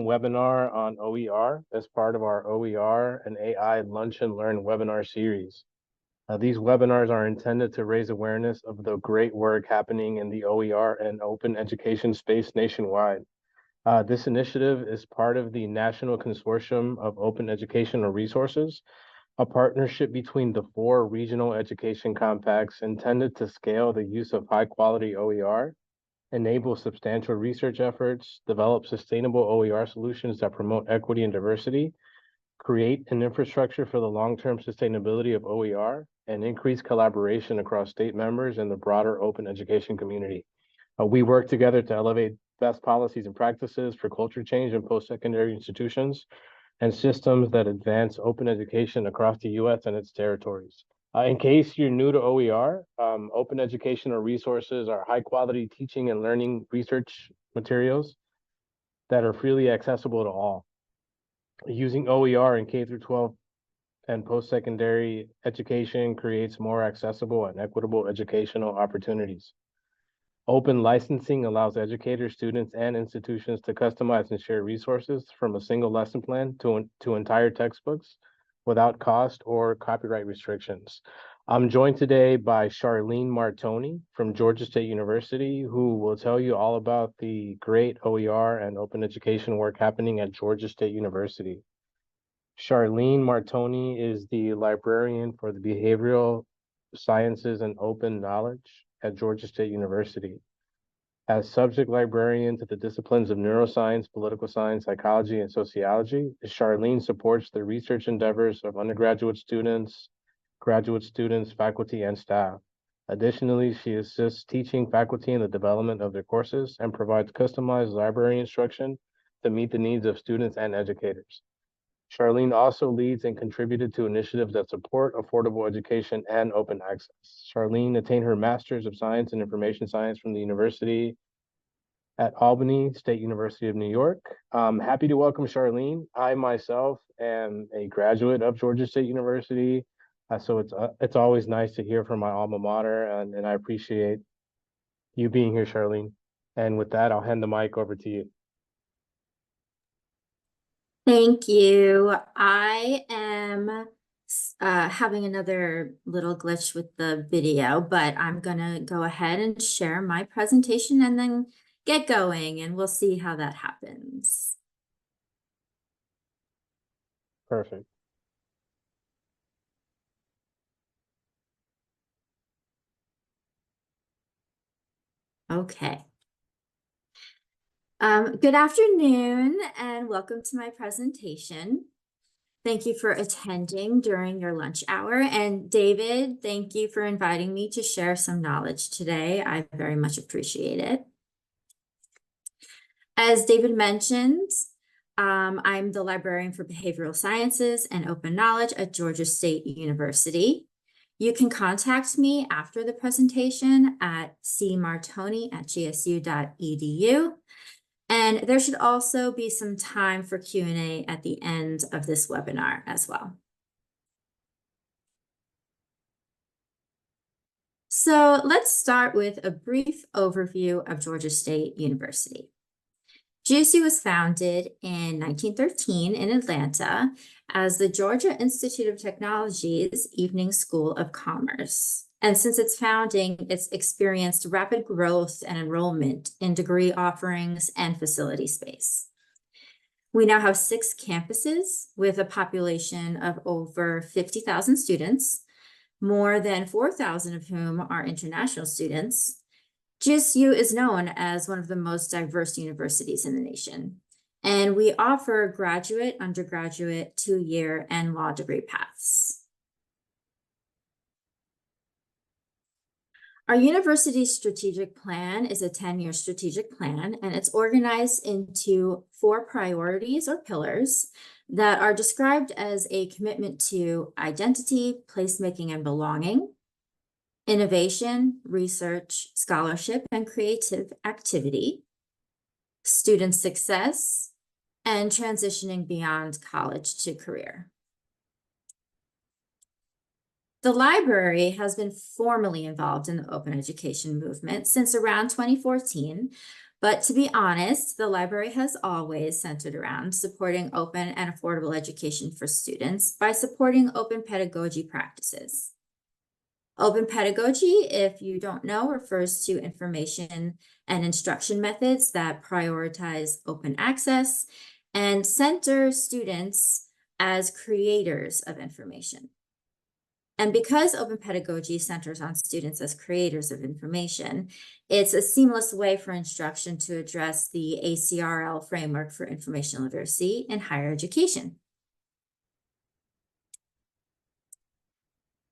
webinar on OER as part of our OER and AI Lunch and Learn webinar series. These webinars are intended to raise awareness of the great work happening in the OER and open education space nationwide. This initiative is part of the National Consortium of Open Educational Resources, a partnership between the 4 regional education compacts intended to scale the use of high-quality OER, enable substantial research efforts, develop sustainable OER solutions that promote equity and diversity, create an infrastructure for the long-term sustainability of OER, and increase collaboration across state members and the broader open education community. We work together to elevate best policies and practices for culture change in post-secondary institutions and systems that advance open education across the U.S. and its territories. In case you're new to OER, open educational resources are high-quality teaching and learning research materials that are freely accessible to all. Using OER in K-12 and post-secondary education creates more accessible and equitable educational opportunities. Open licensing allows educators, students, and institutions to customize and share resources from a single lesson plan to entire textbooks without cost or copyright restrictions. I'm joined today by Charlene Martoni from Georgia State University, who will tell you all about the great OER and open education work happening at Georgia State University. Charlene Martoni is the librarian for the Behavioral Sciences and Open Knowledge at Georgia State University. As subject librarian to the disciplines of neuroscience, political science, psychology, and sociology, Charlene supports the research endeavors of undergraduate students, graduate students, faculty, and staff. Additionally, she assists teaching faculty in the development of their courses and provides customized library instruction to meet the needs of students and educators. Charlene also leads and contributed to initiatives that support affordable education and open access. Charlene attained her Master's of Science in Information Science from the University at Albany State University of New York. I'm happy to welcome Charlene. I myself am a graduate of Georgia State University, so it's always nice to hear from my alma mater, and I appreciate you being here, Charlene. And with that, I'll hand the mic over to you. Thank you. I am having another little glitch with the video, but I'm going to go ahead and share my presentation and then get going, and we'll see how that happens. Perfect. Okay. Good afternoon and welcome to my presentation. Thank you for attending during your lunch hour. And David, thank you for inviting me to share some knowledge today. I very much appreciate it. As David mentioned, I'm the librarian for behavioral sciences and open knowledge at Georgia State University. You can contact me after the presentation at cmartoni@gsu.edu. And there should also be some time for Q&A at the end of this webinar as well. So let's start with a brief overview of Georgia State University. GSU was founded in 1913 in Atlanta as the Georgia Institute of Technology's Evening School of Commerce. And since its founding, it's experienced rapid growth and enrollment in degree offerings and facility space. We now have 6 campuses with a population of over 50,000 students, more than 4,000 of whom are international students. GSU is known as one of the most diverse universities in the nation, and we offer graduate, undergraduate, 2-year, and law degree paths. Our university's strategic plan is a 10-year strategic plan, and it's organized into 4 priorities or pillars that are described as a commitment to identity, placemaking, and belonging, innovation, research, scholarship, and creative activity, student success, and transitioning beyond college to career. The library has been formally involved in the open education movement since around 2014, But to be honest, the library has always centered around supporting open and affordable education for students by supporting open pedagogy practices. Open pedagogy, if you don't know, refers to information and instruction methods that prioritize open access and center students as creators of information. And because open pedagogy centers on students as creators of information, it's a seamless way for instruction to address the ACRL framework for information literacy in higher education.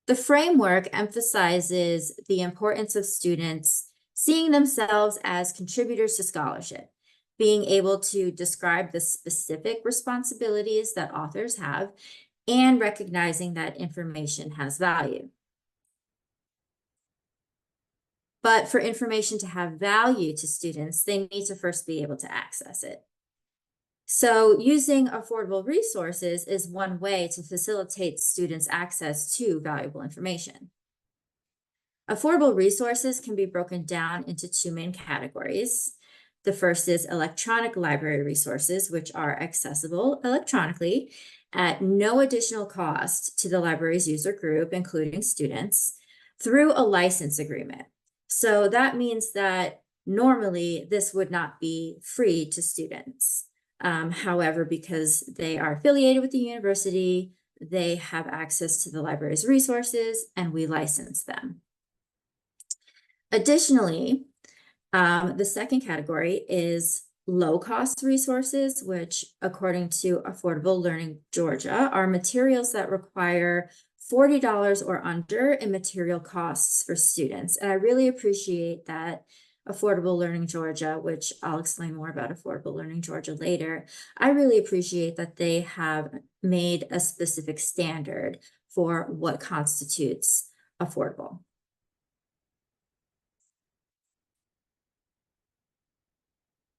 The framework emphasizes the importance of students seeing themselves as contributors to scholarship, being able to describe the specific responsibilities that authors have, and recognizing that information has value. But for information to have value to students, they need to first be able to access it. So using affordable resources is one way to facilitate students' access to valuable information. Affordable resources can be broken down into two main categories. The first is electronic library resources, which are accessible electronically at no additional cost to the library's user group, including students, through a license agreement. So that means that normally this would not be free to students. However, because they are affiliated with the university, they have access to the library's resources and we license them. Additionally, the second category is low-cost resources, which, according to Affordable Learning Georgia, are materials that require $40 or under in material costs for students. And I really appreciate that Affordable Learning Georgia, which I'll explain more about Affordable Learning Georgia later, I really appreciate that they have made a specific standard for what constitutes affordable.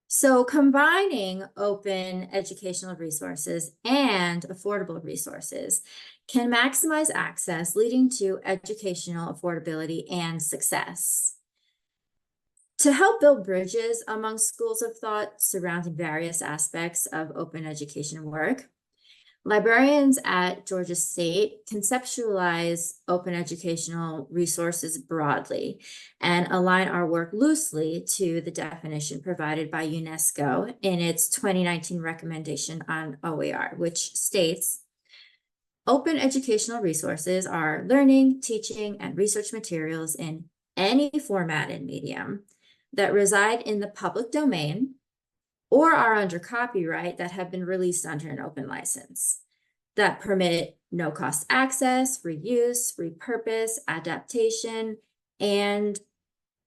So combining open educational resources and affordable resources can maximize access, leading to educational affordability and success. To help build bridges among schools of thought surrounding various aspects of open education work, librarians at Georgia State conceptualize open educational resources broadly and align our work loosely to the definition provided by UNESCO in its 2019 recommendation on OER, which states, open educational resources are learning, teaching, and research materials in any format and medium that reside in the public domain or are under copyright that have been released under an open license that permit no-cost access, reuse, repurpose, adaptation, and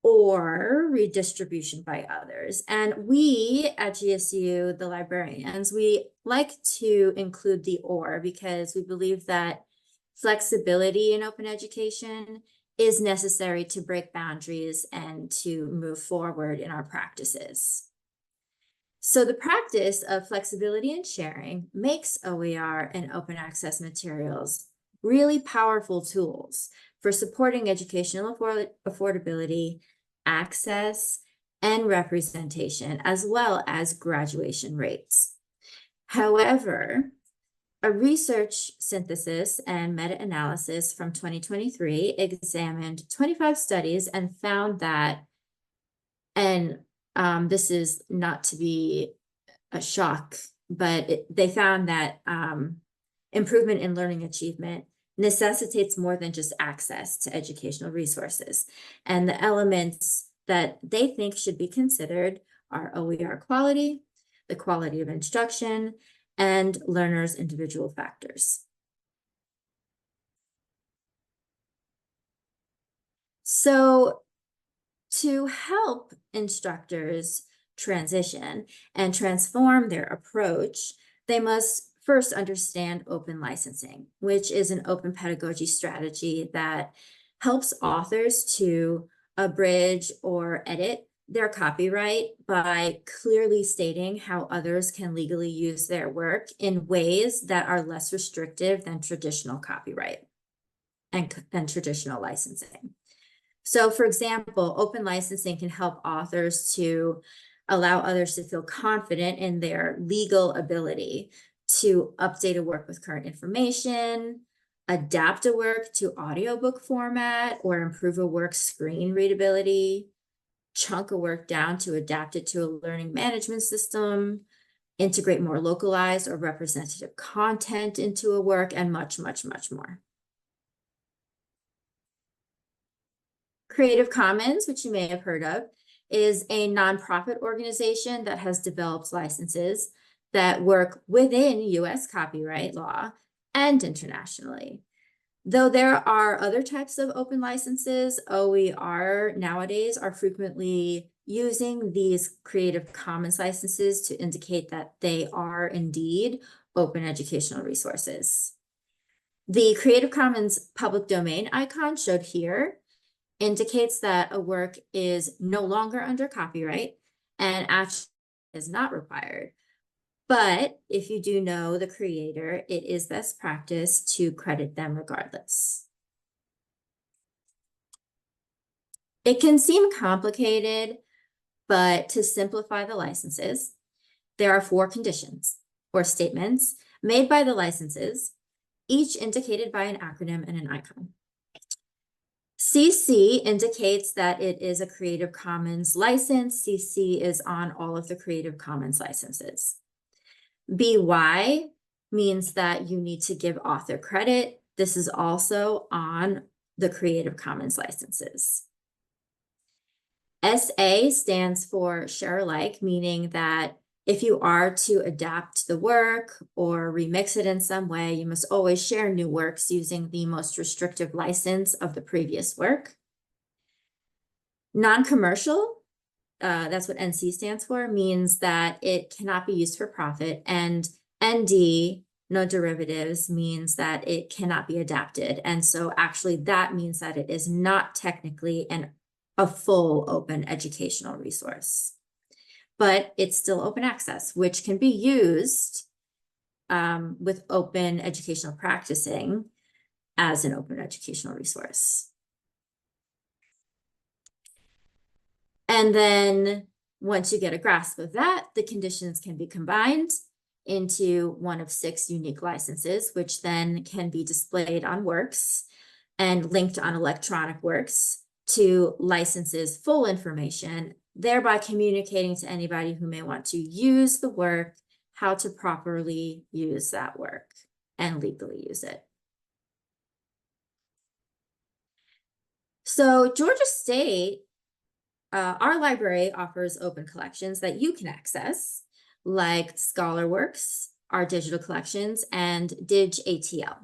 or redistribution by others. And we at GSU, the librarians, we like to include the or because we believe that flexibility in open education is necessary to break boundaries and to move forward in our practices. So the practice of flexibility and sharing makes OER and open access materials really powerful tools for supporting educational affordability, access, and representation, as well as graduation rates. However, a research synthesis and meta-analysis from 2023 examined 25 studies and found that, and this is not to be a shock, but they found that improvement in learning achievement necessitates more than just access to educational resources. And the elements that they think should be considered are OER quality, the quality of instruction, and learners' individual factors. So to help instructors transition and transform their approach, they must first understand open licensing, which is an open pedagogy strategy that helps authors to abridge or edit their copyright by clearly stating how others can legally use their work in ways that are less restrictive than traditional copyright and traditional licensing. So for example, open licensing can help authors to allow others to feel confident in their legal ability to update a work with current information, adapt a work to audiobook format, or improve a work's screen readability, chunk a work down to adapt it to a learning management system, integrate more localized or representative content into a work, and much, much, much more. Creative Commons, which you may have heard of, is a nonprofit organization that has developed licenses that work within US copyright law and internationally. Though there are other types of open licenses, OER nowadays are frequently using these Creative Commons licenses to indicate that they are indeed open educational resources. The Creative Commons public domain icon showed here indicates that a work is no longer under copyright and actually is not required. But if you do know the creator, it is best practice to credit them regardless. It can seem complicated, but to simplify the licenses, there are 4 conditions or statements made by the licenses, each indicated by an acronym and an icon. CC indicates that it is a Creative Commons license. CC is on all of the Creative Commons licenses. BY means that you need to give author credit. This is also on the Creative Commons licenses. SA stands for share alike, meaning that if you are to adapt the work or remix it in some way, you must always share new works using the most restrictive license of the previous work. Non-commercial, that's what NC stands for, means that it cannot be used for profit, and ND, no derivatives, means that it cannot be adapted. And so actually that means that it is not technically a full open educational resource, but it's still open access, which can be used with open educational practicing as an open educational resource. And then once you get a grasp of that, the conditions can be combined into one of 6 unique licenses, which then can be displayed on works and linked on electronic works to licenses full information, thereby communicating to anybody who may want to use the work how to properly use that work and legally use it. So Georgia State, our library offers open collections that you can access, like ScholarWorks, our digital collections, and DigATL.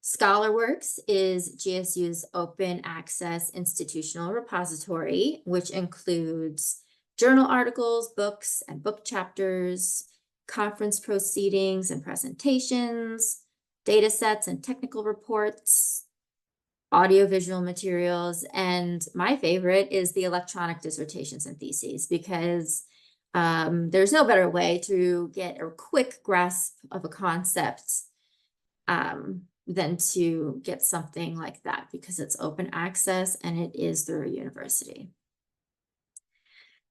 ScholarWorks is GSU's open access institutional repository, which includes journal articles, books, and book chapters, conference proceedings and presentations, data sets and technical reports, audiovisual materials, and my favorite is the electronic dissertations and theses, because there's no better way to get a quick grasp of a concept than to get something like that, because it's open access and it is through a university.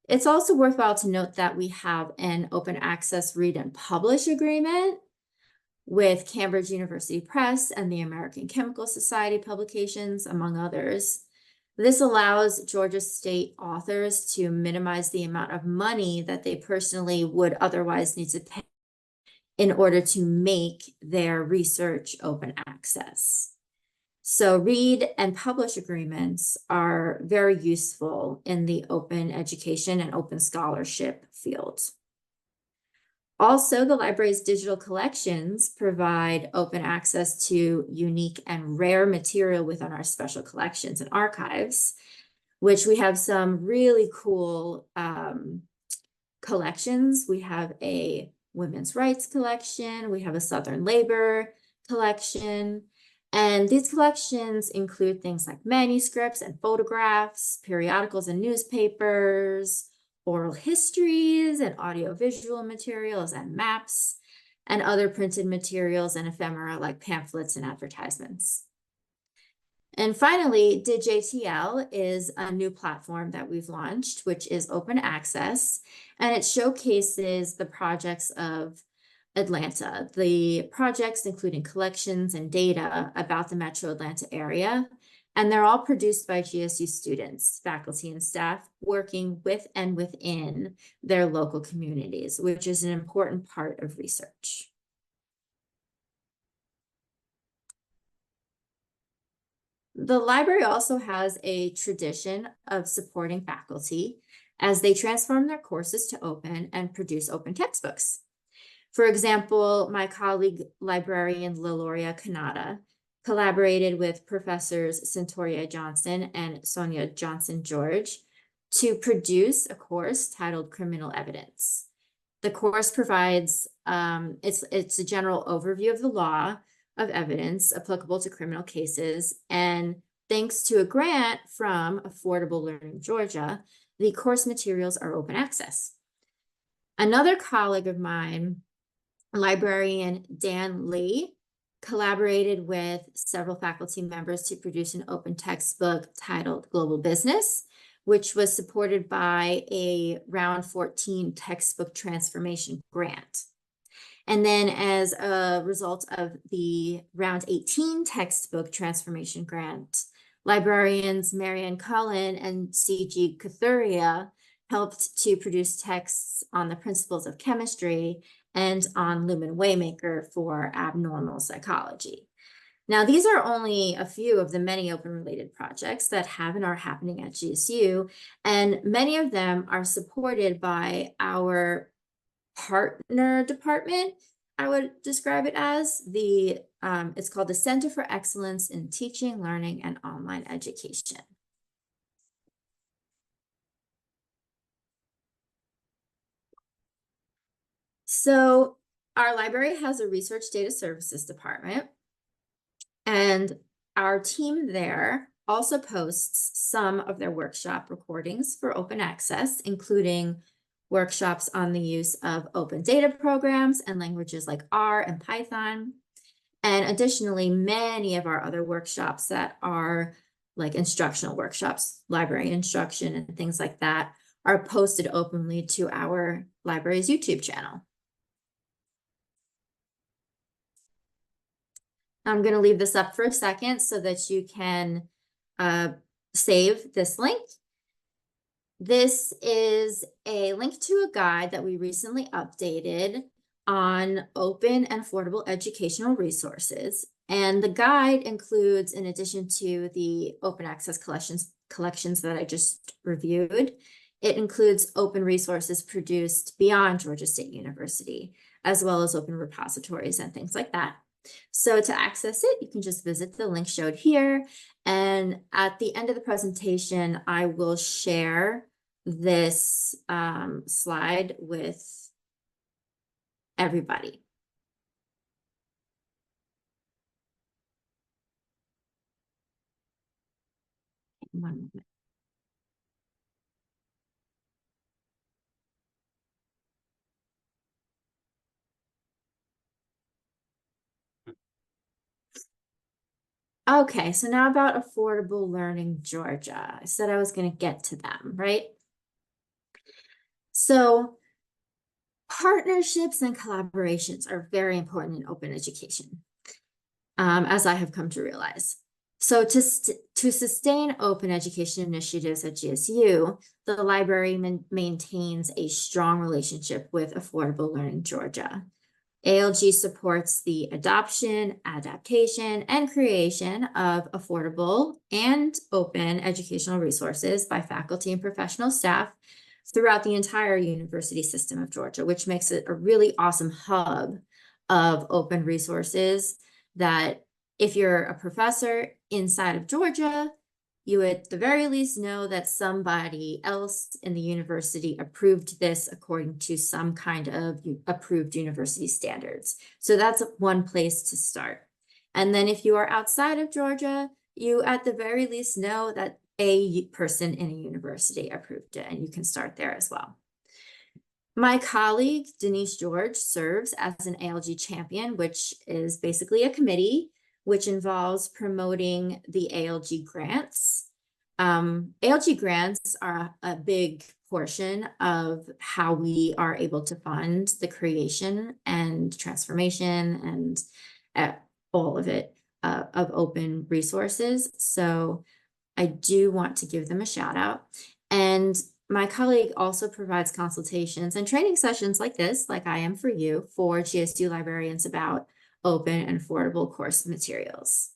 It's also worthwhile to note that we have an open access read and publish agreement with Cambridge University Press and the American Chemical Society publications, among others. This allows Georgia State authors to minimize the amount of money that they personally would otherwise need to pay in order to make their research open access. So read and publish agreements are very useful in the open education and open scholarship fields. Also, the library's digital collections provide open access to unique and rare material within our special collections and archives, which we have some really cool collections. We have a women's rights collection, we have a Southern labor collection, and these collections include things like manuscripts and photographs, periodicals and newspapers, oral histories and audiovisual materials and maps, and other printed materials and ephemera like pamphlets and advertisements. And finally, DigJTL is a new platform that we've launched, which is open access, and it showcases the projects of Atlanta. The projects including collections and data about the Metro Atlanta area, and they're all produced by GSU students, faculty, and staff working with and within their local communities, which is an important part of research. The library also has a tradition of supporting faculty as they transform their courses to open and produce open textbooks. For example, my colleague librarian Liloria Kanata collaborated with Professors Centoria Johnson and Sonia Johnson-George to produce a course titled Criminal Evidence. The course provides, it's a general overview of the law of evidence applicable to criminal cases. And thanks to a grant from Affordable Learning Georgia, the course materials are open access. Another colleague of mine, librarian Dan Lee, collaborated with several faculty members to produce an open textbook titled Global Business, which was supported by a round 14 textbook transformation grant. And then as a result of the round 18 textbook transformation grant, librarians Marianne Cullen and C.G. Kathuria helped to produce texts on the principles of chemistry and on Lumen Waymaker for abnormal psychology. Now, these are only a few of the many open related projects that have and are happening at GSU, and many of them are supported by our partner department. I would describe it as it's called the Center for Excellence in Teaching, Learning, and Online Education. So our library has a research data services department, and our team there also posts some of their workshop recordings for open access, including workshops on the use of open data programs and languages like R and Python. And additionally, many of our other workshops that are like instructional workshops, library instruction and things like that are posted openly to our library's YouTube channel. I'm going to leave this up for a second so that you can save this link. This is a link to a guide that we recently updated on open and affordable educational resources. And the guide includes, in addition to the open access collections that I just reviewed, it includes open resources produced beyond Georgia State University, as well as open repositories and things like that. So to access it, you can just visit the link showed here. And at the end of the presentation, I will share this slide with everybody. One moment. Okay, so now about Affordable Learning Georgia. I said I was going to get to them, right? So partnerships and collaborations are very important in open education, as I have come to realize. So to sustain open education initiatives at GSU, the library maintains a strong relationship with Affordable Learning Georgia. ALG supports the adoption, adaptation, and creation of affordable and open educational resources by faculty and professional staff throughout the entire university system of Georgia, which makes it a really awesome hub of open resources that if you're a professor inside of Georgia, you at the very least know that somebody else in the university approved this according to some kind of approved university standards. So that's one place to start. And then if you are outside of Georgia, you at the very least know that a person in a university approved it, and you can start there as well. My colleague, Denise George, serves as an ALG champion, which is basically a committee which involves promoting the ALG grants. ALG grants are a big portion of how we are able to fund the creation and transformation and all of it of open resources. So I do want to give them a shout out. And my colleague also provides consultations and training sessions like this, like I am for you, for GSU librarians about open and affordable course materials.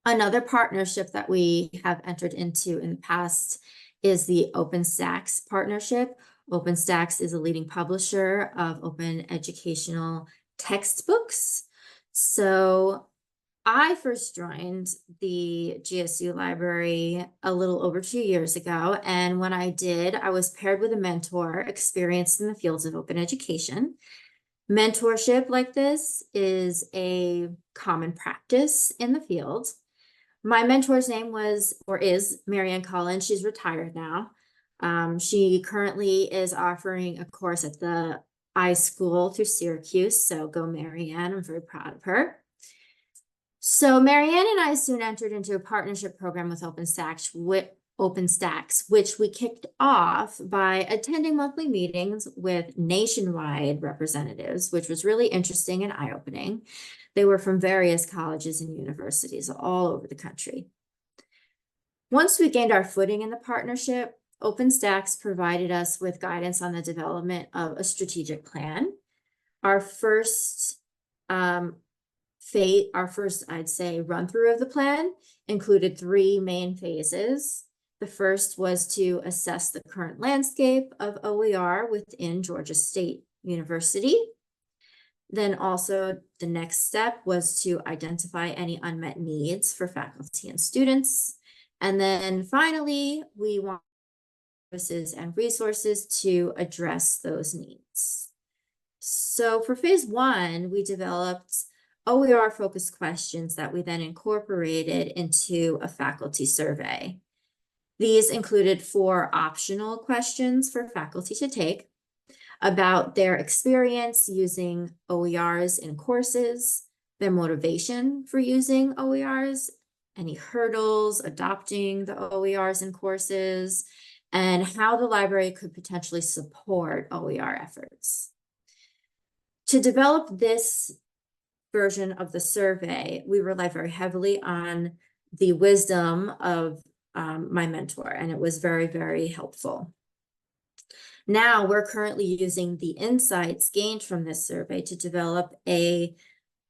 Another partnership that we have entered into in the past is the OpenStax partnership. OpenStax is a leading publisher of open educational textbooks. So I first joined the GSU library a little over 2 years ago. And when I did, I was paired with a mentor experienced in the fields of open education. Mentorship like this is a common practice in the field. My mentor's name was, or is, Marianne Collins. She's retired now. She currently is offering a course at the iSchool through Syracuse. So go Marianne, I'm very proud of her. So Marianne and I soon entered into a partnership program with OpenStax, which we kicked off by attending monthly meetings with nationwide representatives, which was really interesting and eye-opening. They were from various colleges and universities all over the country. Once we gained our footing in the partnership, OpenStax provided us with guidance on the development of a strategic plan. Our first, I'd say, run through of the plan included 3 main phases. The first was to assess the current landscape of OER within Georgia State University. Then also the next step was to identify any unmet needs for faculty and students. And then finally, we want services and resources to address those needs. So for phase 1, we developed OER-focused questions that we then incorporated into a faculty survey. These included 4 optional questions for faculty to take about their experience using OERs in courses, their motivation for using OERs, any hurdles adopting the OERs in courses, and how the library could potentially support OER efforts. To develop this version of the survey, we rely very heavily on the wisdom of my mentor, and it was very, very helpful. Now we're currently using the insights gained from this survey to develop a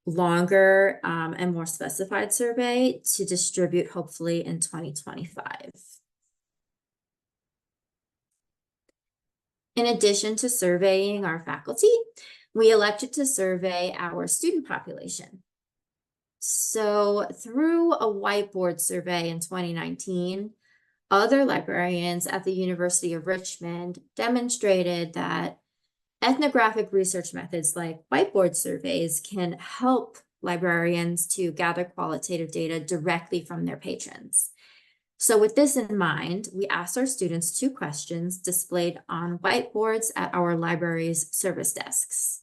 longer and more specified survey to distribute hopefully in 2025. In addition to surveying our faculty, we elected to survey our student population. So through a whiteboard survey in 2019, other librarians at the University of Richmond demonstrated that ethnographic research methods like whiteboard surveys can help librarians to gather qualitative data directly from their patrons. So with this in mind, we asked our students 2 questions displayed on whiteboards at our library's service desks.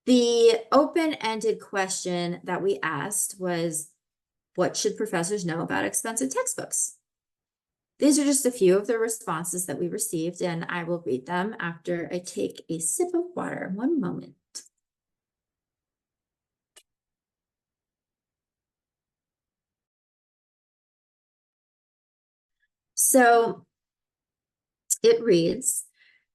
The open-ended question that we asked was, what should professors know about expensive textbooks? These are just a few of the responses that we received, and I will read them after I take a sip of water. One moment. So it reads,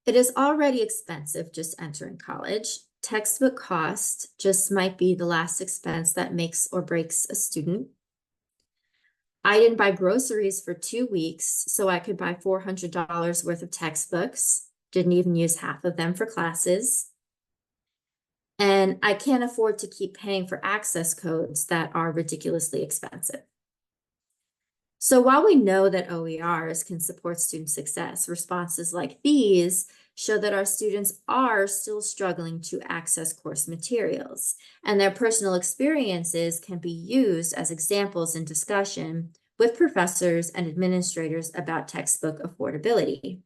it is already expensive just entering college. Textbook cost just might be the last expense that makes or breaks a student. I didn't buy groceries for 2 weeks, so I could buy $400 worth of textbooks. Didn't even use half of them for classes. And I can't afford to keep paying for access codes that are ridiculously expensive. So while we know that OERs can support student success, responses like these show that our students are still struggling to access course materials, and their personal experiences can be used as examples in discussion with professors and administrators about textbook affordability.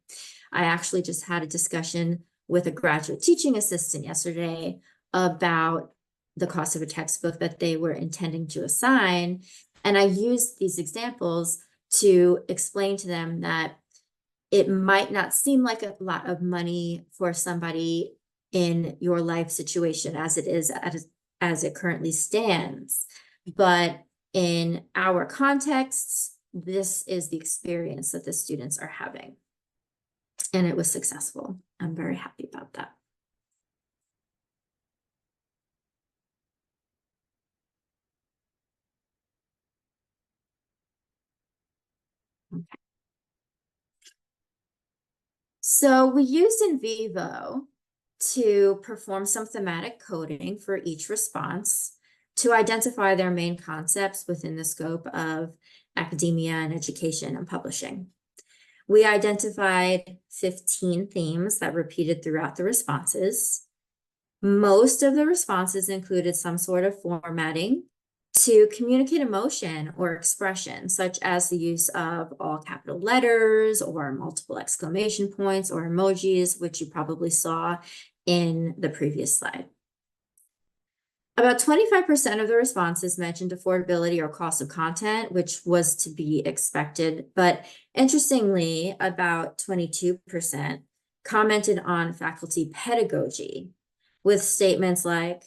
I actually just had a discussion with a graduate teaching assistant yesterday about the cost of a textbook that they were intending to assign. And I used these examples to explain to them that it might not seem like a lot of money for somebody in your life situation as it is as it currently stands. But in our contexts, this is the experience that the students are having. And it was successful. I'm very happy about that. Okay. So we used in vivo to perform some thematic coding for each response to identify their main concepts within the scope of academia and education and publishing. We identified 15 themes that repeated throughout the responses. Most of the responses included some sort of formatting to communicate emotion or expression, such as the use of all capital letters or multiple exclamation points or emojis, which you probably saw in the previous slide. About 25% of the responses mentioned affordability or cost of content, which was to be expected. But interestingly, about 22% commented on faculty pedagogy with statements like,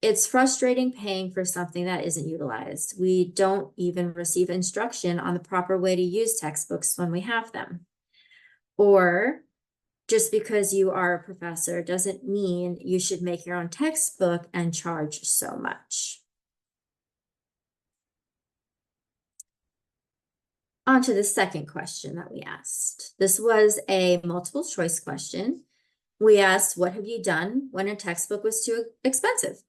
"It's frustrating paying for something that isn't utilized. We don't even receive instruction on the proper way to use textbooks when we have them." Or, "Just because you are a professor doesn't mean you should make your own textbook and charge so much." On to the second question that we asked. This was a multiple choice question. We asked, what have you done when a textbook was too expensive?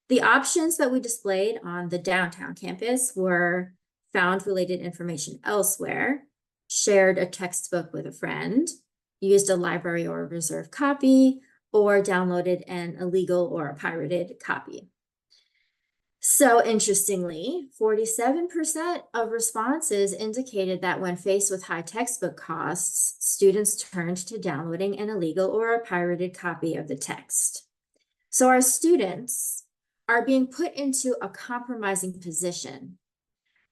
The options that we displayed on the downtown campus were found related information elsewhere, shared a textbook with a friend, used a library or a reserved copy, or downloaded an illegal or a pirated copy. So interestingly, 47% of responses indicated that when faced with high textbook costs, students turned to downloading an illegal or a pirated copy of the text. So our students are being put into a compromising position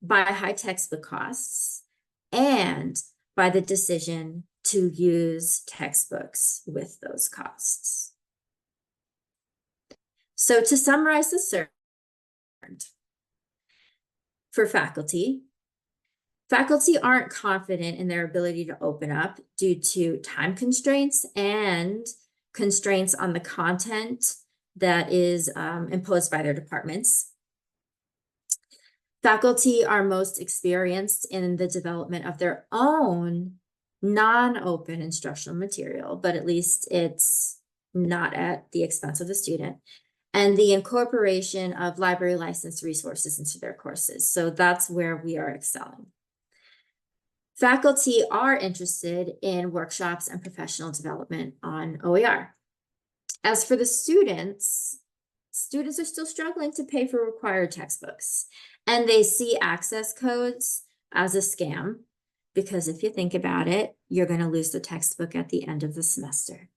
by high textbook costs and by the decision to use textbooks with those costs. So to summarize the survey, for faculty aren't confident in their ability to open up due to time constraints and constraints on the content that is imposed by their departments. Faculty are most experienced in the development of their own non-open instructional material, but at least it's not at the expense of the student, and the incorporation of library licensed resources into their courses. So that's where we are excelling. Faculty are interested in workshops and professional development on OER. As for the students are still struggling to pay for required textbooks, and they see access codes as a scam, because if you think about it, you're going to lose the textbook at the end of the semester.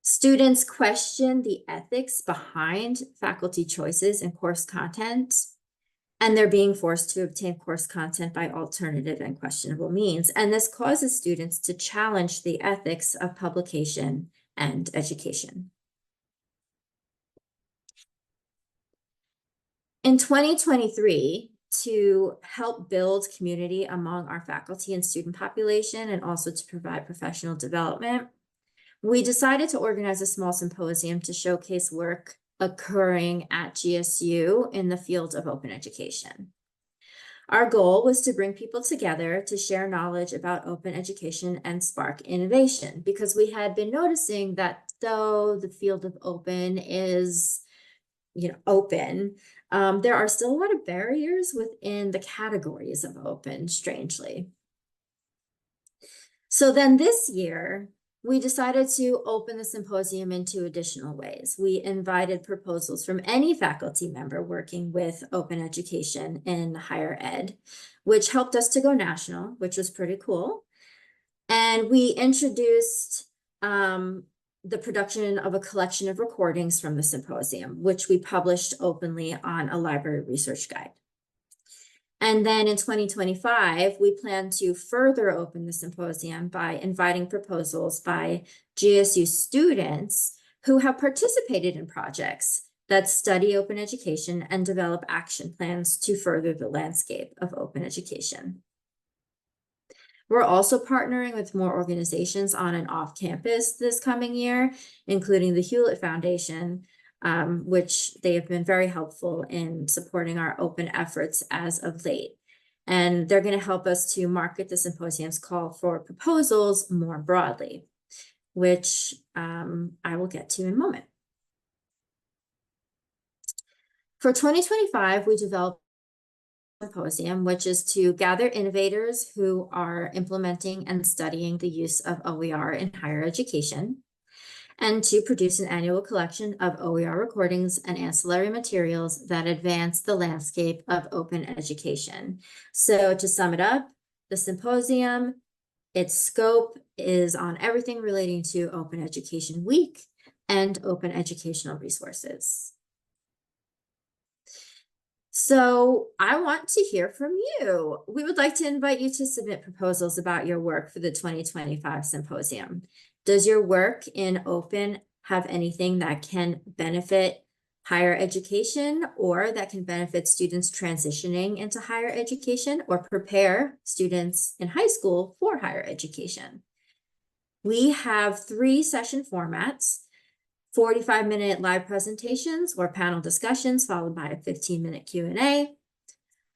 Students question the ethics behind faculty choices and course content, and they're being forced to obtain course content by alternative and questionable means. And this causes students to challenge the ethics of publication and education. In 2023, to help build community among our faculty and student population, and also to provide professional development, we decided to organize a small symposium to showcase work occurring at GSU in the field of open education. Our goal was to bring people together to share knowledge about open education and spark innovation, because we had been noticing that though the field of open is, open, there are still a lot of barriers within the categories of open, strangely. So then this year, we decided to open the symposium in 2 additional ways. We invited proposals from any faculty member working with open education in higher ed, which helped us to go national, which was pretty cool. And we introduced the production of a collection of recordings from the symposium, which we published openly on a library research guide. And then in 2025, we plan to further open the symposium by inviting proposals by GSU students who have participated in projects that study open education and develop action plans to further the landscape of open education. We're also partnering with more organizations on and off campus this coming year, including the Hewlett Foundation, which they have been very helpful in supporting our open efforts as of late. And they're going to help us to market the symposium's call for proposals more broadly, which I will get to in a moment. For 2025, we developed symposium, which is to gather innovators who are implementing and studying the use of OER in higher education, and to produce an annual collection of OER recordings and ancillary materials that advance the landscape of open education. So to sum it up, the symposium, its scope is on everything relating to Open Education Week and open educational resources. So I want to hear from you. We would like to invite you to submit proposals about your work for the 2025 symposium. Does your work in open have anything that can benefit higher education or that can benefit students transitioning into higher education or prepare students in high school for higher education? We have 3 session formats. 45-minute live presentations or panel discussions followed by a 15-minute Q&A.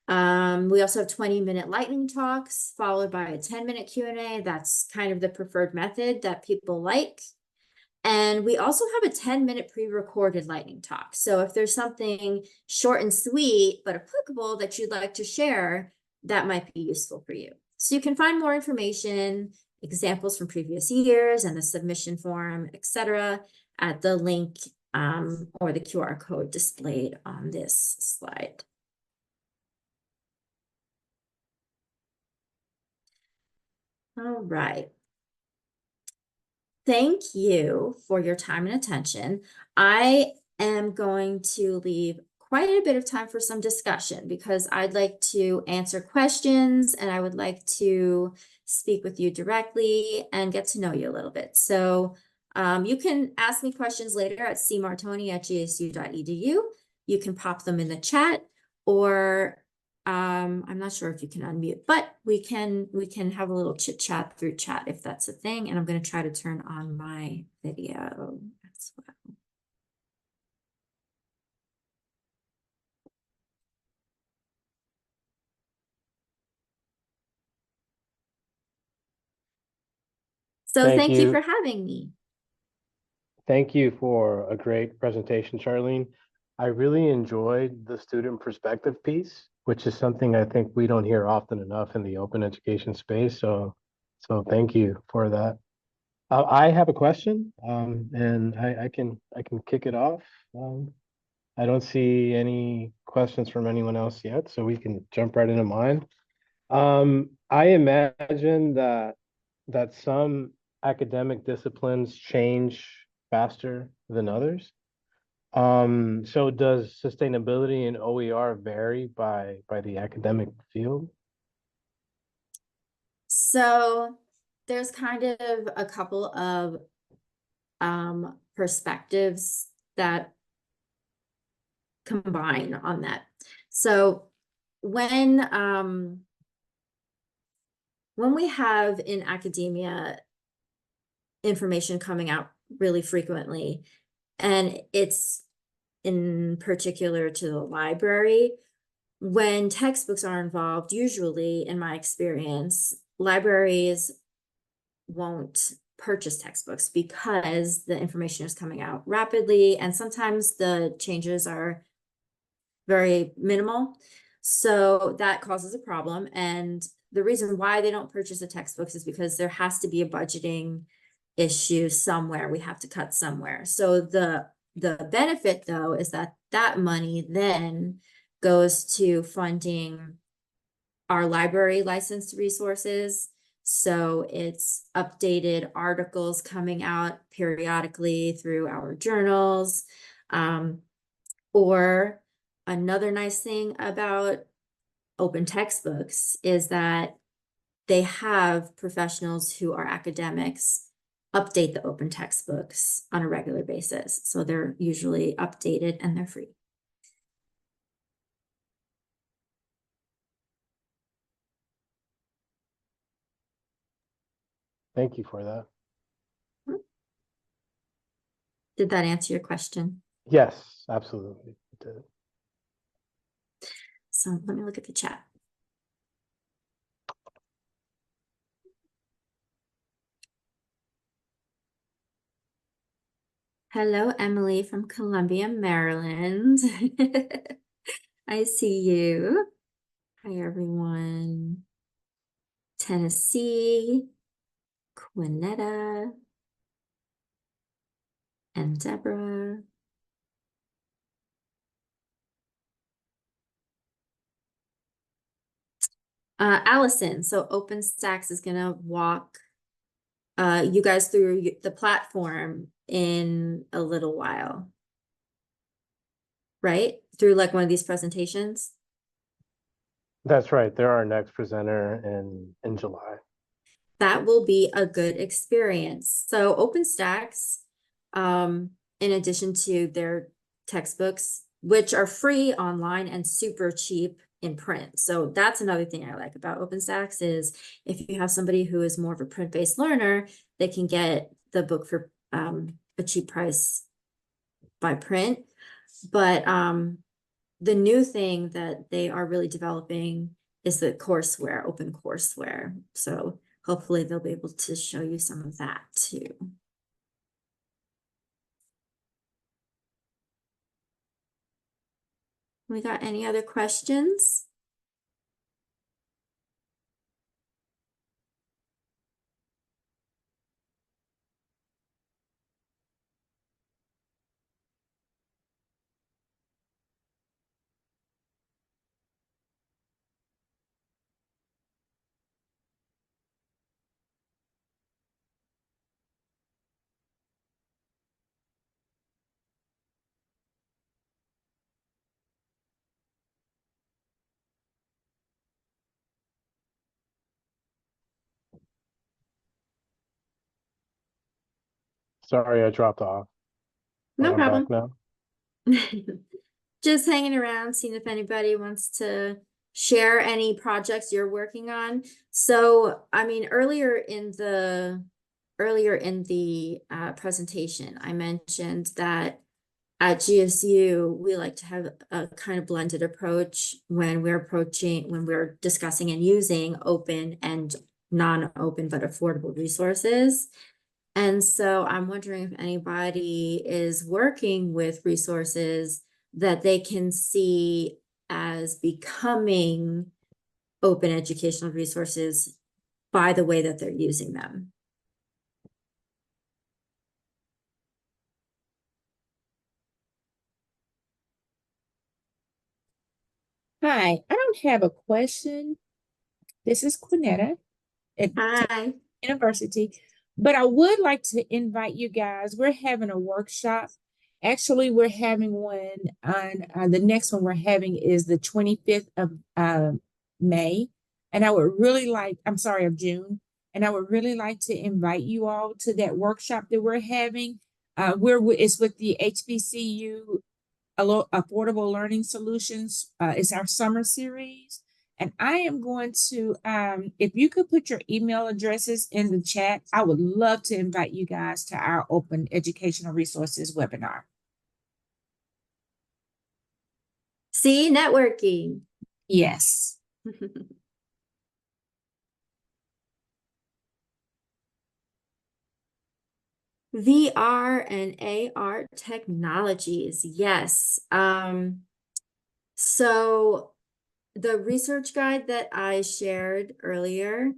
We also have 20-minute lightning talks followed by a 10-minute Q&A. That's kind of the preferred method that people like. And we also have a 10-minute pre-recorded lightning talk. So if there's something short and sweet but applicable that you'd like to share, that might be useful for you. So you can find more information, examples from previous years and the submission form, etc., at the link or the QR code displayed on this slide. All right. Thank you for your time and attention. I am going to leave quite a bit of time for some discussion because I'd like to answer questions and I would like to speak with you directly and get to know you a little bit. So you can ask me questions later at cmartoni@gsu.edu. You can pop them in the chat, or I'm not sure if you can unmute, but we can have a little chit chat through chat if that's a thing. And I'm going to try to turn on my video as well. So thank you for having me. Thank you for a great presentation, Charlene. I really enjoyed the student perspective piece, which is something I think we don't hear often enough in the open education space. So thank you for that. I have a question, and I can kick it off. I don't see any questions from anyone else yet, so we can jump right into mine. I imagine that some academic disciplines change faster than others. So does sustainability in OER vary by the academic field? So there's kind of a couple of perspectives that combine on that. So when we have in academia information coming out really frequently, and it's in particular to the library, when textbooks are involved, usually in my experience, libraries won't purchase textbooks because the information is coming out rapidly and sometimes the changes are very minimal. So that causes a problem. And the reason why they don't purchase the textbooks is because there has to be a budgeting issue somewhere. We have to cut somewhere. So the benefit, though, is that that money then goes to funding our library licensed resources. So it's updated articles coming out periodically through our journals. Or another nice thing about open textbooks is that they have professionals who are academics update the open textbooks on a regular basis. So they're usually updated and they're free. Thank you for that. Did that answer your question? Yes, absolutely. It did. So let me look at the chat. Hello, Emily from Columbia, Maryland. I see you. Hi, everyone. Tennessee, Quinetta, and Deborah. Allison, so OpenStax is gonna walk you guys through the platform in a little while, right? Through like one of these presentations. That's right. They're our next presenter in July. That will be a good experience. So OpenStax, in addition to their textbooks, which are free online and super cheap in print. So that's another thing I like about OpenStax is if you have somebody who is more of a print-based learner, they can get the book for a cheap price by print. But the new thing that they are really developing is the courseware, open courseware. So hopefully they'll be able to show you some of that too. We got any other questions? Sorry, I dropped off, but No I'm back problem. now. Just hanging around, seeing if anybody wants to share any projects you're working on. So, I mean, earlier in the presentation, I mentioned that at GSU, we like to have a kind of blended approach when we're discussing and using open and non-open but affordable resources. And so I'm wondering if anybody is working with resources that they can see as becoming open educational resources by the way that they're using them. Hi, I don't have a question. This is Quinetta at Hi. University, but I would like to invite you guys. We're having a workshop. Actually, we're having one on the next one we're having is the 25th of May. And I would really like, I'm sorry, of June. And I would really like to invite you all to that workshop that we're having. It's with the HBCU Affordable Learning Solutions. It's our summer series. And I am going to, if you could put your email addresses in the chat, I would love to invite you guys to our Open Educational Resources webinar. See, networking. Yes. VR and AR technologies. Yes. So the research guide that I shared earlier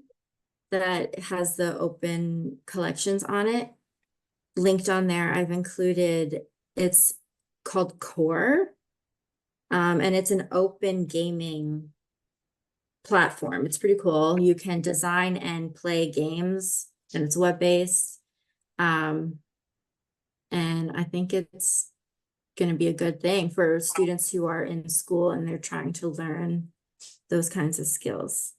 that has the open collections on it, linked on there, I've included, it's called Core. And it's an open gaming platform. It's pretty cool. You can design and play games, and it's web-based. And I think it's going to be a good thing for students who are in school and they're trying to learn those kinds of skills.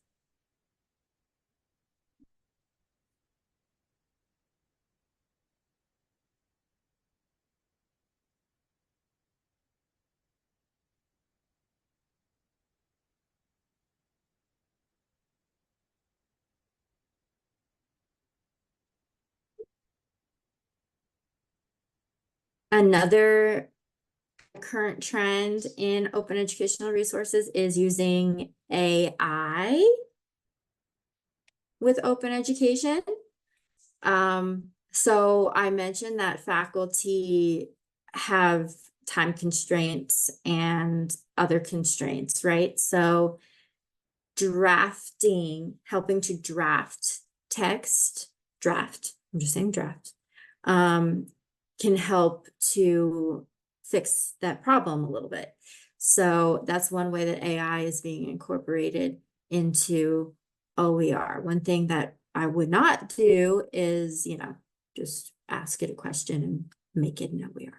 Another current trend in open educational resources is using AI with open education. So I mentioned that faculty have time constraints and other constraints, right? So helping to draft text, I'm just saying draft, can help to fix that problem a little bit. So that's one way that AI is being incorporated into OER. One thing that I would not do is, just ask it a question and make it an OER.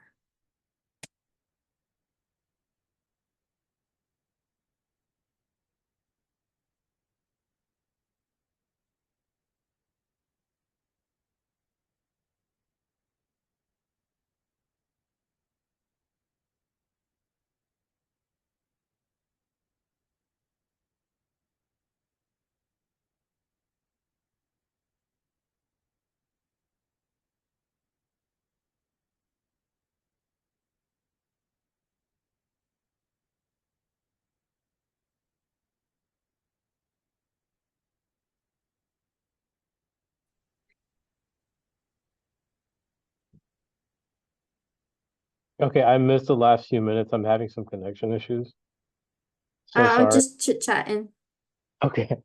Okay, I missed the last few minutes. I'm having some connection issues. So sorry. Just chit-chatting. Okay. I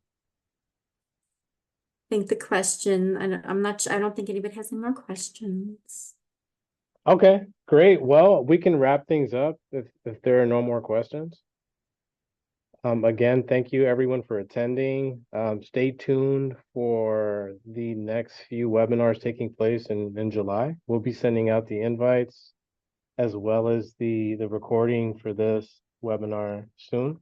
think the question, I don't think anybody has any more questions. Okay, great. Well, we can wrap things up if there are no more questions. Again, thank you everyone for attending. Stay tuned for the next few webinars taking place in July. We'll be sending out the invites as well as the recording for this webinar soon.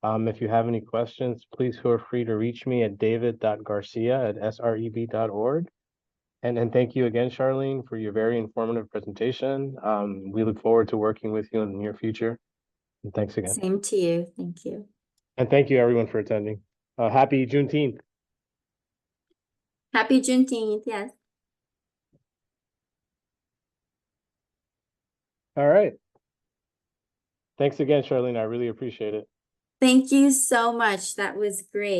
If you have any questions, please feel free to reach me at david.garcia@sreb.org. And thank you again, Charlene, for your very informative presentation. We look forward to working with you in the near future. And thanks again. Same to you. Thank you. And thank you everyone for attending. Happy Juneteenth. Happy Juneteenth. Yes. All right. Thanks again, Charlene. I really appreciate it. Thank you so much. That was great.